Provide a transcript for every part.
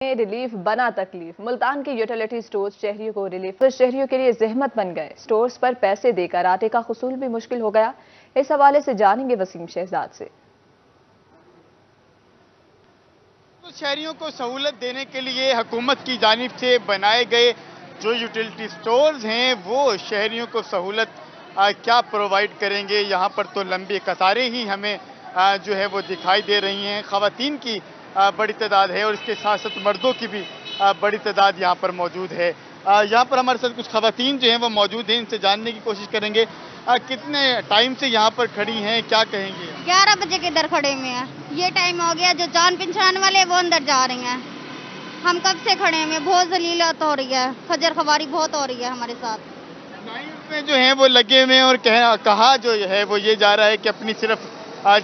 Relief बना तकलीफ। मुल्तान के यूटिलिटी स्टोर्स शहरियों को रिलीफ शहरियों के लिए जहमत बन गए। स्टोर्स पर पैसे देकर आटे का हुसूल भी मुश्किल हो गया। इस हवाले से जानेंगे वसीम शहजाद से। तो शहरियों को सहूलत देने के लिए हुकूमत की जानिब से बनाए गए जो यूटिलिटी स्टोर्स हैं वो शहरियों को सहूलत क्या प्रोवाइड करेंगे। यहाँ पर तो लंबी कतारें ही हमें जो है वो दिखाई दे रही हैं। ख़वातीन की बड़ी तादाद है और इसके साथ साथ मर्दों की भी बड़ी तादाद यहाँ पर मौजूद है। यहाँ पर हमारे साथ कुछ ख़वातीन जो हैं वो मौजूद हैं, इनसे जानने की कोशिश करेंगे कितने टाइम से यहाँ पर खड़ी हैं, क्या कहेंगे। 11 बजे के इधर खड़े हुए हैं, ये टाइम हो गया। जो जान पहचान वाले वो अंदर जा रही हैं, हम कब से खड़े हैं। बहुत जलीलत हो रही है, फजर खवारी बहुत हो रही है हमारे साथ। में जो है वो लगे हुए हैं और कहा जो है वो ये जा रहा है कि अपनी सिर्फ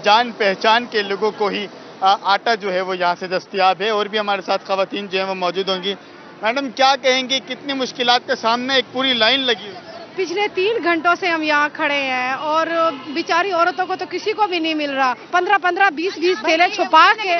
जान पहचान के लोगों को ही आटा जो है वो यहाँ से दस्तयाब है। और भी हमारे साथ ख़वातीन जो है वो मौजूद होंगी। मैडम क्या कहेंगे, कितनी मुश्किलात के सामने एक पूरी लाइन लगी हुई? पिछले 3 घंटों से हम यहाँ खड़े हैं और बेचारी औरतों को तो किसी को भी नहीं मिल रहा। 15-15, 20-20 थैले छुपा के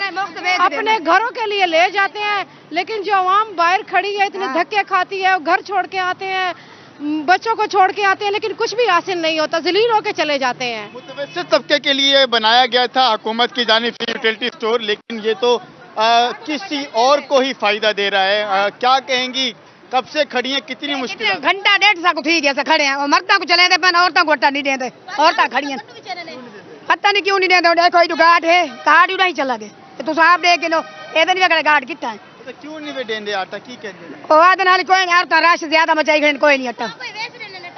अपने घरों के लिए ले जाते हैं, लेकिन जो आवाम बाहर खड़ी है इतने धक्के खाती है, घर छोड़ के आते हैं, बच्चों को छोड़ के आते हैं, लेकिन कुछ भी हासिल नहीं होता, जलील होकर चले जाते हैं। मुतवस्सित तबके के लिए बनाया गया था हुकूमत की जानिब से यूटिलिटी स्टोर, लेकिन ये तो किसी और को ही फायदा दे रहा है। क्या कहेंगी, कब से खड़ी है, कितनी मुश्किल? घंटा 1.5 को ठीक है खड़े हैं और मर्दा को चले दे, औरतों को नहीं देते। औरतें खड़ी हैं, पता नहीं क्यों नहीं देते। देखो तो गार्ड है, गार्ड ही नहीं चला गए तो आप देख लो ये नहीं गार्ड कितना है तो क्यों नहीं वे देंगे आटा की कहते हैं? कोई नहीं, औरतें राश ज्यादा मचाई खड़े, कोई नहीं आटा।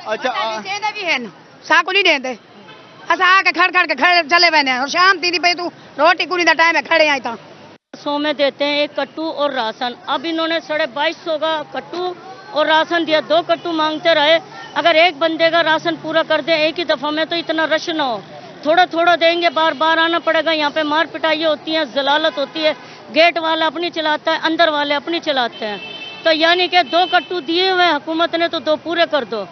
अच्छा भी है साकू नहीं देते। अस आके खड़ खड़ के खड़े चले बने और शाम 3 बजे तू रोटी कुड़ी का टाइम है खड़े आई था। 100 में देते हैं 1 कट्टू और राशन। अब इन्होंने 2250 का कट्टू और राशन दिया, 2 कट्टू मांगते रहे। अगर एक बंदे का राशन पूरा कर दे एक ही दफा में तो इतना रश ना हो, थोड़ा थोड़ा देंगे, बार बार आना पड़ेगा। यहाँ पे मार पिटाई होती है, जलालत होती है, गेट वाला अपनी चलाता है, अंदर वाले अपनी चलाते हैं। तो यानी कि 2 कट्टू दिए हुए हुकूमत ने तो 2 पूरे कर दो।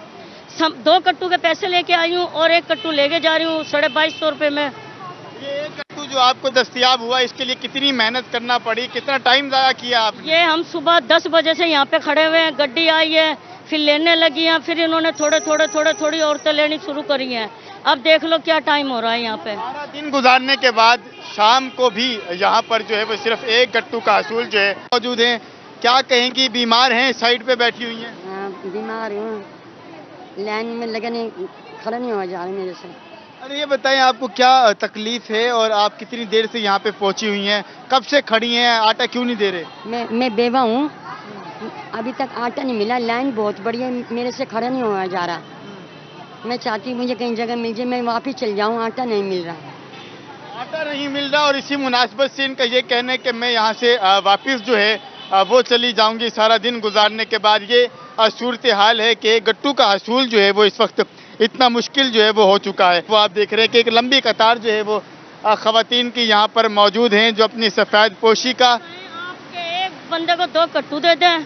2 कट्टू के पैसे लेके आई हूँ और 1 कट्टू लेके जा रही हूँ 2250 रुपये में। ये 1 कट्टू जो आपको दस्तयाब हुआ, इसके लिए कितनी मेहनत करना पड़ी, कितना टाइम ज़ाया किया आपने? ये हम सुबह 10 बजे से यहाँ पे खड़े हुए हैं, गड्डी आई है, फिर लेने लगी है, फिर इन्होंने थोड़ी औरतें लेनी शुरू करी हैं। अब देख लो क्या टाइम हो रहा है यहाँ पे। सारा दिन गुजारने के बाद शाम को भी यहाँ पर जो है वो सिर्फ 1 कट्टू का हसूल जो है मौजूद है। क्या कहेंगी, बीमार हैं, साइड पे बैठी हुई हैं? बीमार हूँ, लाइन में लगे नहीं, खड़ा नहीं हो जा रहा मेरे से। अरे ये बताएं आपको क्या तकलीफ है और आप कितनी देर से यहाँ पे पहुँची हुई हैं, कब से खड़ी हैं, आटा क्यों नहीं दे रहे? मैं बेवा हूँ, अभी तक आटा नहीं मिला। लाइन बहुत बड़ी है, मेरे से खड़ा नहीं हो जा रहा। मैं चाहती हूँ मुझे कहीं जगह मिल जाए, मैं वापिस चल जाऊँ, आटा नहीं मिल रहा। आटा नहीं मिल रहा और इसी मुनासिबत से इनका ये कहना है कि मैं यहाँ से वापस जो है वो चली जाऊंगी। सारा दिन गुजारने के बाद ये सूरत हाल है कि गट्टू का हसूल जो है वो इस वक्त इतना मुश्किल जो है वो हो चुका है। वो आप देख रहे हैं कि एक लंबी कतार जो है वो ख़वातीन की यहाँ पर मौजूद हैं जो अपनी सफ़ेद पोशी का। आपके एक बंदे को 2 कट्टू दे दें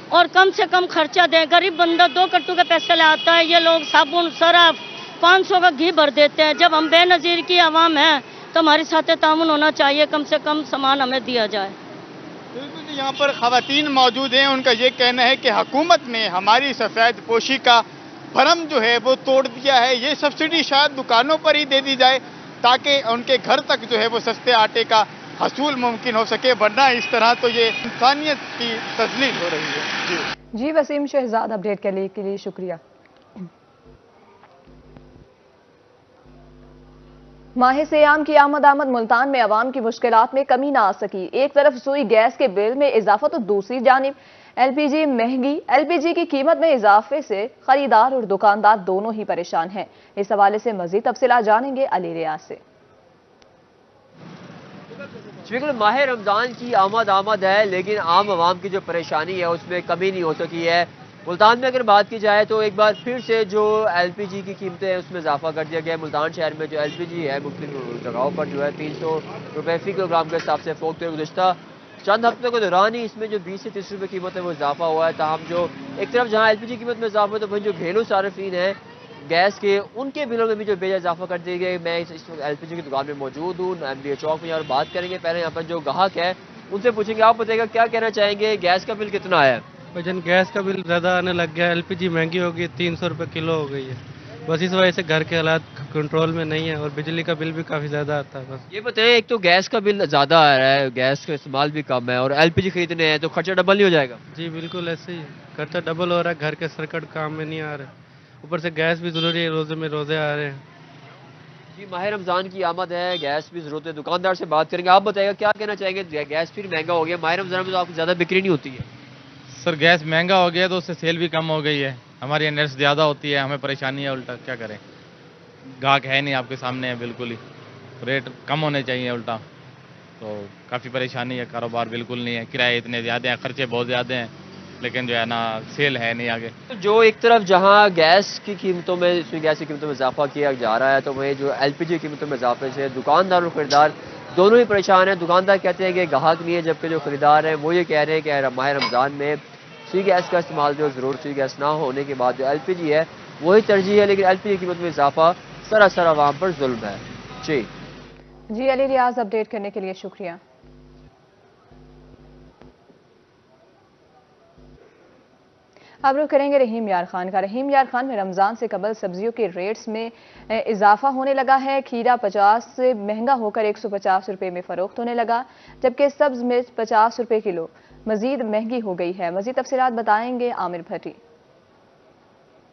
और कम से कम खर्चा दें। गरीब बंदा 2 कट्टू के पैसे ले आता है, ये लोग साबुन सरफ 500 का घी भर देते हैं। जब हम बेनज़ीर की आवाम है तो हमारे साथ तामुन होना चाहिए, कम से कम सामान हमें दिया जाए। बिल्कुल, यहाँ पर ख़वातीन मौजूद हैं, उनका ये कहना है कि हुकूमत ने हमारी सफ़ेद पोशी का भरम जो है वो तोड़ दिया है। ये सब्सिडी शायद दुकानों पर ही दे दी जाए ताकि उनके घर तक जो है वो सस्ते आटे का हसूल मुमकिन हो सके, वरना इस तरह तो ये इंसानियत की तजलील हो रही है। जी वसीम शहजाद, अपडेट के लिए शुक्रिया। माह सियाम की आमद मुल्तान में अवाम की मुश्किलात में कमी ना आ सकी। एक तरफ सुई गैस के बिल में इजाफा तो दूसरी जानिब एलपीजी महंगी। एलपीजी की कीमत में इजाफे से खरीदार और दुकानदार दोनों ही परेशान हैं। इस हवाले से मजीद तफसीलात जानेंगे अली रियाज से। बिल्कुल, माह रमज़ान की आमद है, लेकिन आम आवाम की जो परेशानी है उसमें कमी नहीं हो सकी है। मुल्तान में अगर बात की जाए तो एक बार फिर से जो एलपीजी की कीमतें हैं उसमें इजाफा कर दिया गया है। मुल्तान शहर में जो एलपीजी है मुख्तलिफ जगहों पर जो है 300 रुपये फ़ी किलोग्राम के हिसाब से फरोख्त हुए। गुज़िश्ता चंद हफ्तों के दौरान ही इसमें जो 20 से 30 रुपये कीमत है वो इजाफा हुआ है। ताहम जो एक तरफ जहाँ एलपीजी कीमत में इजाफा है तो वहीं जो घरेलू सार्फिन है गैस के, उनके बिलों में भी जो बेजा इजाफा कर दिए गए। मैं इस वक्त एलपीजी की दुकान में मौजूद हूँ, MBA चौक में, और बात करेंगे। पहले यहाँ पर जो ग्राहक है उनसे पूछेंगे। आप बताइएगा क्या कहना चाहेंगे, गैस का बिल कितना आया है? वजन गैस का बिल ज़्यादा आने लग गया है, एलपीजी महंगी हो गई, 300 रुपये किलो हो गई है। बस इस वजह से घर के हालात कंट्रोल में नहीं है और बिजली का बिल भी काफ़ी ज़्यादा आता है। बस ये बताएं, एक तो गैस का बिल ज़्यादा आ रहा है, गैस का इस्तेमाल भी कम है और एलपीजी खरीदने हैं तो खर्चा डबल नहीं हो जाएगा? जी बिल्कुल ऐसे ही खर्चा डबल हो रहा है, घर के सर्किट काम में नहीं आ रहे, ऊपर से गैस भी ज़रूरी है, रोज़े में रोज़े आ रहे हैं। जी, माह रमज़ान की आमद है, गैस भी ज़रूरत है। दुकानदार से बात करेंगे। आप बताइएगा क्या कहना चाहेंगे, गैस फिर महंगा हो गया, माह रमज़ान में तो आपको ज़्यादा बिक्री नहीं होती है? सर गैस महंगा हो गया तो उससे सेल भी कम हो गई है, हमारी इनर्स ज़्यादा होती है, हमें परेशानी है, उल्टा क्या करें, ग्राहक है नहीं, आपके सामने है, बिल्कुल ही रेट कम होने चाहिए उल्टा, तो काफ़ी परेशानी है, कारोबार बिल्कुल नहीं है, किराए इतने ज़्यादा हैं, खर्चे बहुत ज़्यादा हैं, लेकिन जो है ना सेल है नहीं आगे। तो जो एक तरफ जहां गैस की कीमतों में, इसमें गैस की कीमतों में इजाफा किया जा रहा है, तो वही जो एलपीजी कीमतों में इजाफे से दुकानदार और खरीदार दोनों ही परेशान हैं। दुकानदार कहते हैं कि ग्राहक नहीं है, जबकि जो खरीदार हैं वो ये कह रहे हैं कि माह रमज़ान में सी गैस का इस्तेमाल जो ज़रूर सी गैस ना होने के बाद जो एलपीजी है वही तरजीह है, लेकिन एलपीजी की कीमत में इजाफा सरासर आवाम पर जुल्म है। जी अली रियाज, अपडेट करने के लिए शुक्रिया। अब रुख करेंगे रहीम यार खान का। रहीम यार खान में रमज़ान से कबल सब्जियों के रेट्स में इजाफा होने लगा है। खीरा 50 से महंगा होकर 150 रुपये में फरोख्त होने लगा, जबकि सब्ज मिर्च 50 रुपये किलो मजीद महंगी हो गई है। मजीद तफसीलात बताएंगे आमिर भट्टी।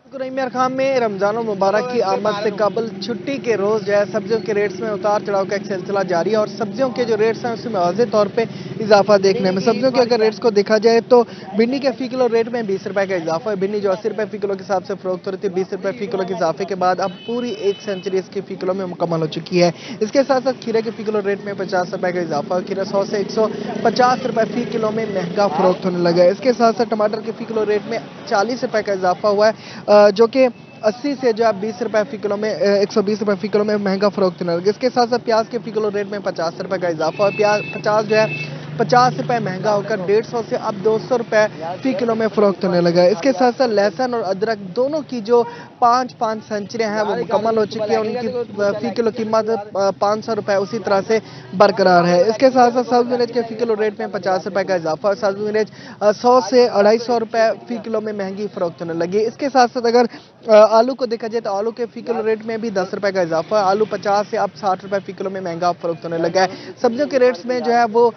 रहीम यार खान में रमजान मुबारक की आमद से कबल छुट्टी के रोज जो है सब्जियों के रेट्स में उतार चढ़ाव का एक सिलसिला जारी है और सब्जियों के जो रेट्स हैं उसमें वाज़ेह तौर पे इजाफा देखने में। सब्जियों के अगर रेट्स को देखा जाए तो भिंडी के फी किलो रेट में 20 रुपए का इजाफा है। भिंडी जो 80 रुपए फी किलो के हिसाब से फरोख्त हो रही थी, 20 रुपए फी किलो के इजाफे के बाद अब पूरी 1 सेंचुरी इसकी फी किलो में मुकम्मल हो चुकी है। इसके साथ साथ खीरे के फी किलो रेट में 50 रुपए का इजाफा है। खीरा 100 से 150 रुपए फी किलो में महंगा फरोख्त होने लगा है। इसके साथ साथ टमाटर के फी किलो रेट में 40 रुपए का इजाफा हुआ है, जो कि 80 से जो है 20 रुपए फी किलो में 120 रुपए फी किलो में महंगा फरोख्त होने लगा। इसके साथ साथ प्याज के फी किलो रेट में 50 रुपए का इजाफा है। प्याज 50 जो है 50 रुपए महंगा होकर 150 से अब 200 रुपए फी किलो में फरोख्त होने लगा है। इसके साथ साथ लहसुन और अदरक दोनों की जो 5 सेंचुरियां हैं वो मुकम्मल हो चुकी है। उनकी फी किलो कीमत 500 रुपए उसी तरह से बरकरार है। इसके साथ साथ सब्जी मिर्च के फी किलो रेट में 50 रुपए का इजाफा है। सब्जी मिर्च 100 से 250 रुपए फी किलो में महंगी फरोख्त होने लगी। इसके साथ साथ अगर आलू को देखा जाए तो आलू के फी किलो रेट में भी 10 रुपए का इजाफा है। आलू 50 से अब 60 रुपए फी किलो में महंगा फरोख्त होने लगा है। सब्जियों के रेट्स में जो है वो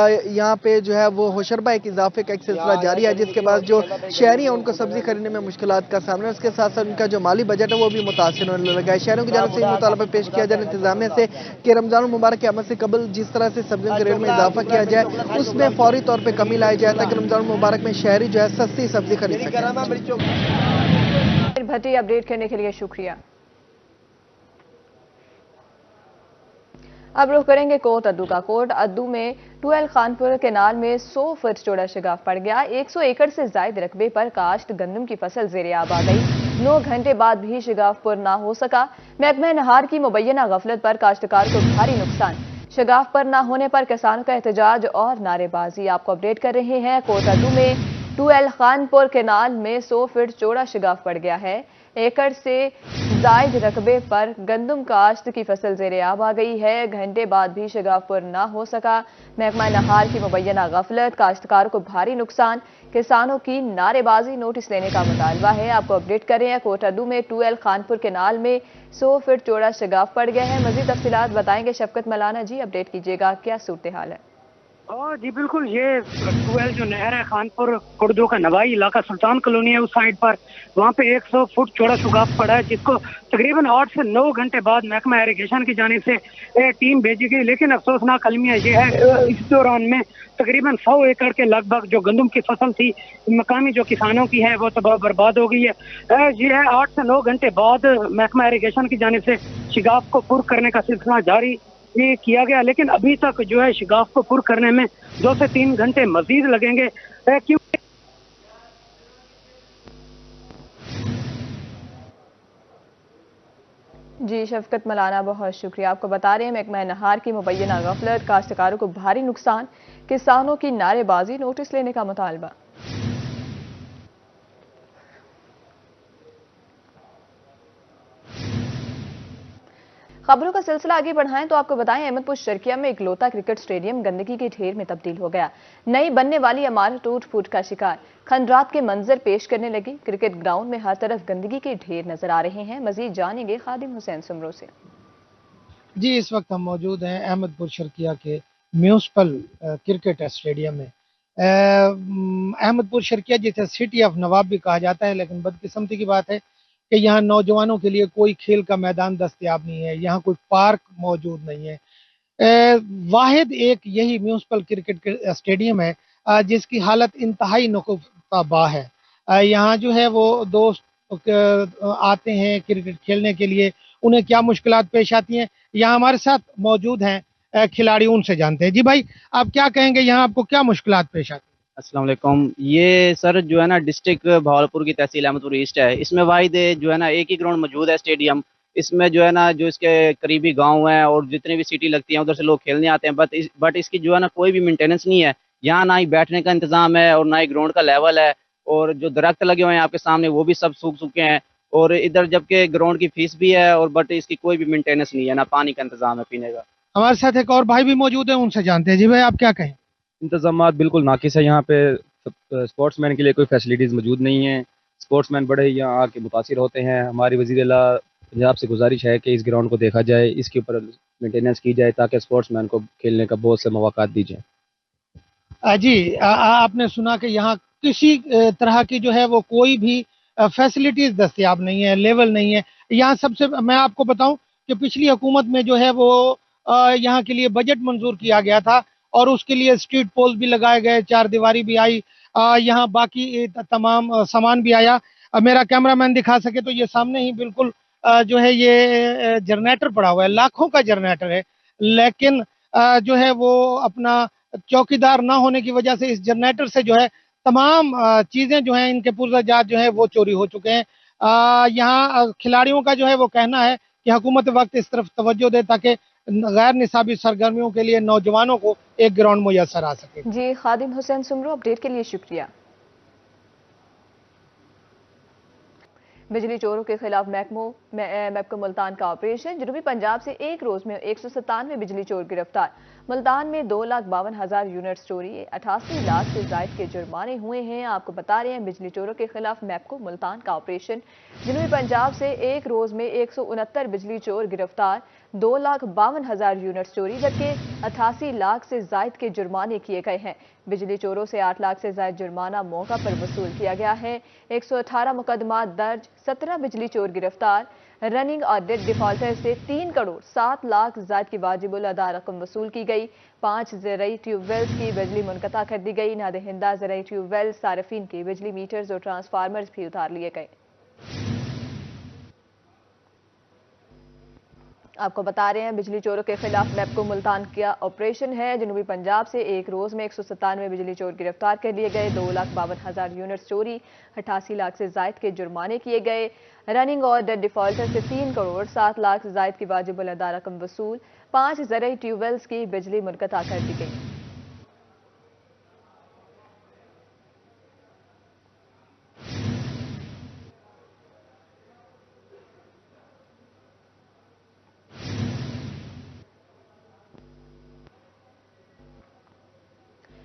यहाँ पे जो है वो होशरबा एक इजाफे का एक सिलसिला जारी है, जिसके बाद जो शहरी है उनको सब्जी खरीदने में मुश्किलात का सामना है। उसके साथ साथ उनका जो माली बजट है वो भी मुतासिर होने लगा है। शहरों की जानिब से मुतालबा पेश किया जाए इंतजामिया से कि रमजान मुबारक की आमद से कबल जिस तरह से सब्जियों के रेट में इजाफा किया जाए उसमें फौरी तौर पर कमी लाई जाए ताकि रमजान मुबारक में शहरी जो है सस्ती सब्जी खरीद सके। भट्टी, अपडेट करने के लिए शुक्रिया। अब रुख करेंगे कोट अद्दू का। कोट अद्दू में टूएल खानपुर केनाल में 100 फुट चौड़ा शगाफ पड़ गया। 100 एकड़ से जायद रकबे पर काश्त गंदम की फसल ज़ेरे आब आ गई। 9 घंटे बाद भी शगाफ पुर ना हो सका। महकमा नहार की मुबैना गफलत पर काश्तकार को भारी नुकसान। शगाफ पर ना होने पर किसानों का एहतजाज और नारेबाजी। आपको अपडेट कर रहे हैं। कोट अद्दू में टूएल खानपुर केनाल में 100 फीट चौड़ा शगाफ पड़ गया है। एकड़ से जायद रकबे पर गंदम काश्त की फसल ज़ेरे आब आ गई है। घंटे बाद भी शगाफ पुर ना हो सका। महकमा नहार की मुबैना गफलत, काश्तकारों को भारी नुकसान, किसानों की नारेबाजी, नोटिस लेने का मुतालबा है। आपको अपडेट कर रहे हैं। कोट अद्दू में टूएल खानपुर केनाल में 100 फीट चौड़ा शगाफ पड़ गया है। मजीद तफसीलात बताएंगे शफकत मलाना जी। अपडेट कीजिएगा, क्या सूरत हाल है? जी बिल्कुल, ये टूएल जो नहर है खानपुर कुर्दू का नवाई इलाका सुल्तान कॉलोनी है उस साइड पर, वहाँ पे 100 फुट चौड़ा शगाफ पड़ा है, जिसको तकरीबन 8 से 9 घंटे बाद महकमा इरिगेशन की जानिब से टीम भेजी गई। लेकिन अफसोसनाक अलमिया ये है इस दौरान में तकरीबन 100 एकड़ के लगभग जो गंदम की फसल थी मकामी जो किसानों की है वो तबाह बर्बाद हो गई है। ये है 8 से 9 घंटे बाद महकमा इरिगेशन की जानिब से शगाफ को पुर करने का सिलसिला जारी ये किया गया, लेकिन अभी तक जो है शगाफ को पुर करने में 2 से 3 घंटे मजीद लगेंगे, क्योंकि जी शफकत मलाना, बहुत शुक्रिया। आपको बता रहे हैं महकमा नहार की मुबैना गफलत, काश्तकारों को भारी नुकसान, किसानों की नारेबाजी, नोटिस लेने का मुतालबा। खबरों का सिलसिला आगे बढ़ाएं तो आपको बताएं, अहमदपुर शर्किया में इकलौता क्रिकेट स्टेडियम गंदगी के ढेर में तब्दील हो गया। नई बनने वाली इमारत टूट फूट का शिकार, खंडरात के मंजर पेश करने लगी। क्रिकेट ग्राउंड में हर तरफ गंदगी के ढेर नजर आ रहे हैं। मजीद जानेंगे खादिम हुसैन सुमरो से। जी, इस वक्त हम मौजूद हैं अहमदपुर शर्किया के म्यूनिसिपल क्रिकेट स्टेडियम में। अहमदपुर शर्किया जिसे सिटी ऑफ नवाब भी कहा जाता है, लेकिन बदकिस्मती की बात है कि यहाँ नौजवानों के लिए कोई खेल का मैदान दस्तयाब नहीं है, यहाँ कोई पार्क मौजूद नहीं है। वाहिद एक यही म्यूनिसिपल क्रिकेट स्टेडियम है जिसकी हालत इंतहाई नुक्ताबाह है। यहाँ जो है वो दोस्त आते हैं क्रिकेट खेलने के लिए, उन्हें क्या मुश्किलात पेश आती हैं, यहाँ हमारे साथ मौजूद हैं खिलाड़ी, उनसे जानते हैं। जी भाई, आप क्या कहेंगे, यहाँ आपको क्या मुश्किलात पेश आती हैं? अस्सलाम वालेकुम। ये सर जो है ना डिस्ट्रिक्ट भावलपुर की तहसील अहमदपुर ईस्ट है, इसमें वाहिद जो है ना एक ही ग्राउंड मौजूद है स्टेडियम। इसमें जो है ना जो इसके करीबी गांव हैं और जितनी भी सिटी लगती हैं उधर से लोग खेलने आते हैं, बट इसकी जो है ना कोई भी मेंटेनेंस नहीं है। यहाँ ना ही बैठने का इंतजाम है और ना ही ग्राउंड का लेवल है, और जो दरख्त लगे हुए हैं आपके सामने वो भी सब सूख चुके हैं, और इधर जबकि ग्राउंड की फीस भी है और बट इसकी कोई भी मेंटेनेंस नहीं है, ना पानी का इंतजाम है पीने का। हमारे साथ एक और भाई भी मौजूद है, उनसे जानते हैं। जी भाई, आप क्या कहें? इंतजाम बिल्कुल नाकिस है यहाँ पे। स्पोर्ट्समैन के लिए कोई फैसिलिटीज़ मौजूद नहीं है। स्पोर्ट्समैन बड़े ही यहाँ आके मुतासिर होते हैं। हमारी वज़ीर-ए-आला पंजाब से गुजारिश है कि इस ग्राउंड को देखा जाए, इसके ऊपर मेंटेनेंस की जाए ताकि स्पोर्ट्समैन को खेलने का बहुत से मौक़ात दी जाए। जी, आपने सुना कि यहाँ किसी तरह की जो है वो कोई भी फैसिलिटीज दस्तयाब नहीं है, लेवल नहीं है। यहाँ सबसे मैं आपको बताऊं कि पिछली हुकूमत में जो है वो यहाँ के लिए बजट मंजूर किया गया था और उसके लिए स्ट्रीट पोल भी लगाए गए, चार दीवारी भी आई, यहाँ बाकी तमाम सामान भी आया। मेरा कैमरामैन दिखा सके तो ये सामने ही बिल्कुल जो है ये जनरेटर पड़ा हुआ है, लाखों का जनरेटर है, लेकिन जो है वो अपना चौकीदार ना होने की वजह से इस जनरेटर से जो है तमाम चीजें जो हैं, इनके पुर्जाजात जो है वो चोरी हो चुके हैं। यहाँ खिलाड़ियों का जो है वो कहना है कि हुकूमत वक्त इस तरफ तवज्जो दे ताकि गैर निसाबी सरगर्मियों के लिए नौजवानों को एक ग्राउंड मुयस्सर आ सके। जी, खादिम हुसैन सुमरो, अपडेट के लिए शुक्रिया। बिजली चोरों के खिलाफ मैपको मुल्तान का ऑपरेशन। जनूबी पंजाब से एक रोज में 197 बिजली चोर गिरफ्तार। मुल्तान में 2,52,000 यूनिट्स चोरी, 88 लाख से जायद के जुर्माने हुए हैं। आपको बता रहे हैं बिजली चोरों के खिलाफ मैपको मुल्तान का ऑपरेशन। जनूबी पंजाब से एक रोज में 169 बिजली चोर गिरफ्तार, 2,52,000 यूनिट्स चोरी जबकि 88 लाख से जायद के जुर्माने किए गए हैं। बिजली चोरों से 8 लाख से जायद जुर्माना मौका पर वसूल किया गया है। 118 मुकदमा दर्ज, 17 बिजली चोर गिरफ्तार। रनिंग और डेट डिफॉल्टर से 3 करोड़ 7 लाख जायद की वाजिबुल अदा रकम वसूल की गई। 5 ज़राई ट्यूबवेल्स की बिजली मुनक़ता कर दी गई। नादहिंदा ज़राई ट्यूबवेल सार्फिन के बिजली मीटर्स और ट्रांसफार्मर्स भी उतार लिए गए। आपको बता रहे हैं बिजली चोरों के खिलाफ मैपको मुल्तान का ऑपरेशन है। जनूबी पंजाब से एक रोज में 197 बिजली चोर गिरफ्तार कर लिए गए, 2,52,000 यूनिट्स चोरी, 88 लाख से जायद के जुर्माने किए गए। रनिंग और डेट डिफॉल्टर से 3 करोड़ 7 लाख जायद की वाजिबुल अदा रकम वसूल। 5 ज़राई ट्यूबवेल्स की बिजली मुनक़ता कर दी गई।